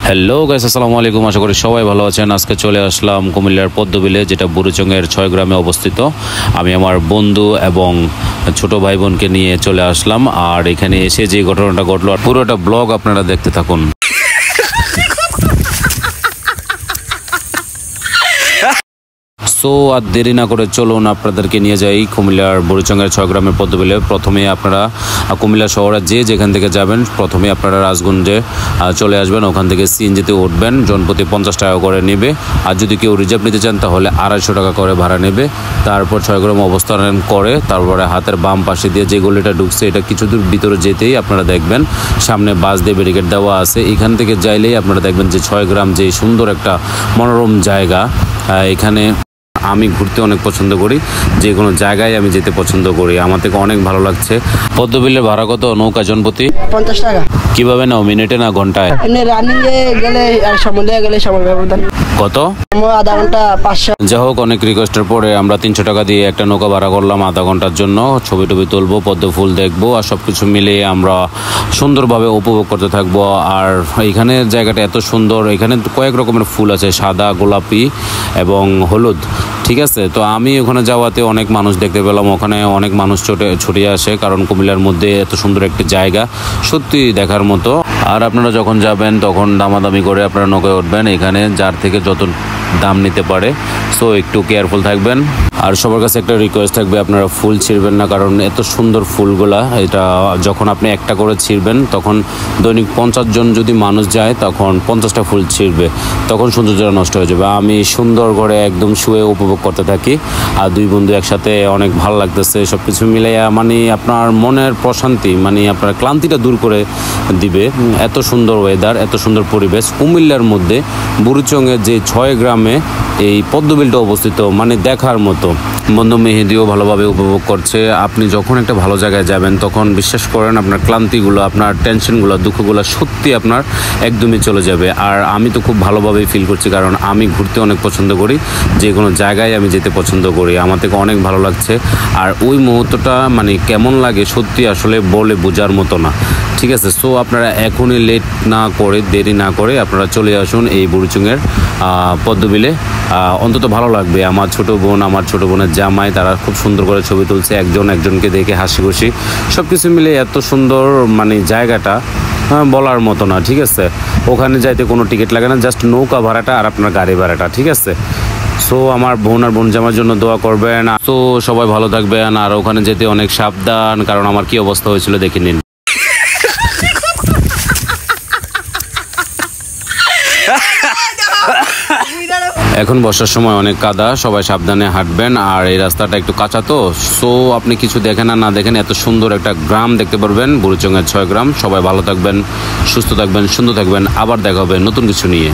Hello guys, আসসালামু আলাইকুম। আশা করি সবাই ভালো আছেন। আজকে চলে আসলাম কুমিল্লার পদ্মবিলে, যেটা বুড়িচংয়ের 6 গ্রামে অবস্থিত। আমি আমার বন্ধু এবং ছোট ভাই বোনকে নিয়ে চলে আসলাম। আর এখানে এসে যে ঘটনাটা ঘটলো, পুরোটা ব্লগ আপনারা দেখতে থাকুন। সো আর দেরি না করে চলুন আপনাদেরকে নিয়ে যাই কুমিল্লার বুড়িচংয়ের 6 গ্রামের পদ্মবিলে। প্রথমে আপনারা কুমিল্লা শহরে যেখান থেকে যাবেন, প্রথমে আপনারা রাজগঞ্জে চলে আসবেন। ওখান থেকে সিএনজিতে উঠবেন, জনপ্রতি 50 টাকা করে নেবে। আর যদি কেউ রিজার্ভ নিতে চান তাহলে 250 টাকা করে ভাড়া নেবে। তারপর 6 গ্রাম অবস্থান করে তারপরে হাতের বাম পাশে দিয়ে যে গলিটা ঢুকছে, এটা কিছু দূর ভিতরে যেতেই আপনারা দেখবেন সামনে বাস দিয়ে ব্যারিকেড দেওয়া আছে। এখান থেকে যাইলেই আপনারা দেখবেন যে 6 গ্রাম যে সুন্দর একটা মনোরম জায়গা। এখানে আমি ঘুরতে অনেক পছন্দ করি, যে কোনো জায়গায় আমি যেতে পছন্দ করি। আমার থেকে অনেক ভালো লাগছে। পদ্মবিলের ভাড়া কত নৌকা জনপ্রতি? 50 টাকা। কিভাবে নাও, মিনিটে না ঘন্টায়? রানিং এ গেলে আর সময় গেলে সময় ব্যবধান কত? আধা ঘন্টা 500। যাই হোক, অনেক রিকোয়েস্টের পরে আমরা 300 টাকা দিয়ে একটা নৌকা ভাড়া করলাম আধা ঘন্টার জন্য। ছবি টবি তুলবো, পদ্ম ফুল দেখবো, আর সবকিছু মিলিয়ে আমরা সুন্দরভাবে উপভোগ করতে থাকবো। আর এখানে জায়গাটা এত সুন্দর, এখানে কয়েক রকমের ফুল আছে, সাদা, গোলাপি এবং হলুদ। ঠিক আছে, তো আমি ওখানে যাওয়াতে অনেক মানুষ দেখতে পেলাম। ওখানে অনেক মানুষ ছুটে আসে, কারণ কুমিল্লার মধ্যে এত সুন্দর একটি জায়গা সত্যি দেখার মতো। আর আপনারা যখন যাবেন তখন দামাদামি করে আপনারা নৌকায় উঠবেন, এখানে যার থেকে যত দাম নিতে পারে। সো একটু কেয়ারফুল থাকবেন। আর সবার কাছে একটা রিকোয়েস্ট থাকবে, আপনারা ফুল ছিঁড়বেন না, কারণ এত সুন্দর ফুলগুলা, এটা যখন আপনি একটা করে ছিঁড়বেন তখন দৈনিক 50 জন যদি মানুষ যায় তখন 50টা ফুল ছিঁড়বে, তখন সৌন্দর্যটা নষ্ট হয়ে যাবে। আমি সুন্দর করে একদম শুয়ে উপভোগ করতে থাকি, আর দুই বন্ধু একসাথে অনেক ভালো লাগতেছে। সব কিছু মিলাইয়া মানে আপনার মনের প্রশান্তি, মানে আপনার ক্লান্তিটা দূর করে দিবে। এত সুন্দর ওয়েদার, এত সুন্দর পরিবেশ কুমিল্লার মধ্যে বুড়িচংয়ের যে 6 গ্রামে এই পদ্মবিলটা অবস্থিত, মানে দেখার মতো। বন্ধু মেহেদিও ভালোভাবে উপভোগ করছে। আপনি যখন একটা ভালো জায়গায় যাবেন তখন বিশ্বাস করেন আপনার ক্লান্তিগুলো, আপনার টেনশনগুলো, দুঃখগুলো সত্যি আপনার একদমই চলে যাবে। আর আমি তো খুব ভালোভাবেই ফিল করছি, কারণ আমি ঘুরতে অনেক পছন্দ করি, যে কোনো জায়গায় আমি যেতে পছন্দ করি। আমার থেকে অনেক ভালো লাগছে। আর ওই মুহূর্তটা মানে কেমন লাগে সত্যি আসলে বলে বোঝার মতো না। ঠিক আছে, সো আপনারা এখনই লেট না করে, দেরি না করে আপনারা চলে আসুন এই বুড়িচংয়ের পদ্মবিলে। অন্তত ভালো লাগবে। আমার ছোট বোন, আমার ছোট বোনের জামাই, তারা খুব সুন্দর করে ছবি তুলছে, একজন একজনকে দেখে হাসি খুশি। সব কিছু মিলে এত সুন্দর মানে জায়গাটা বলার মতো না। ঠিক আছে, ওখানে যাইতে কোনো টিকিট লাগে না, জাস্ট নৌকা ভাড়াটা আর আপনার গাড়ি ভাড়াটা। ঠিক আছে, সো আমার বোন আর বোন জামার জন্য দোয়া করবেন। তো সবাই ভালো থাকবেন। আর ওখানে যেতে অনেক সাবধান, কারণ আমার কি অবস্থা হয়েছিল দেখে নিন। এখন বর্ষার সময় অনেক কাদা, সবাই সাবধানে হাঁটবেন। আর এই রাস্তাটা একটু কাঁচা, তো সো আপনি কিছু দেখেন আর না দেখেন এত সুন্দর একটা গ্রাম দেখতে পারবেন, বুড়িচংয়ের 6 গ্রাম। সবাই ভালো থাকবেন, সুস্থ থাকবেন, সুন্দর থাকবেন। আবার দেখা হবে নতুন কিছু নিয়ে।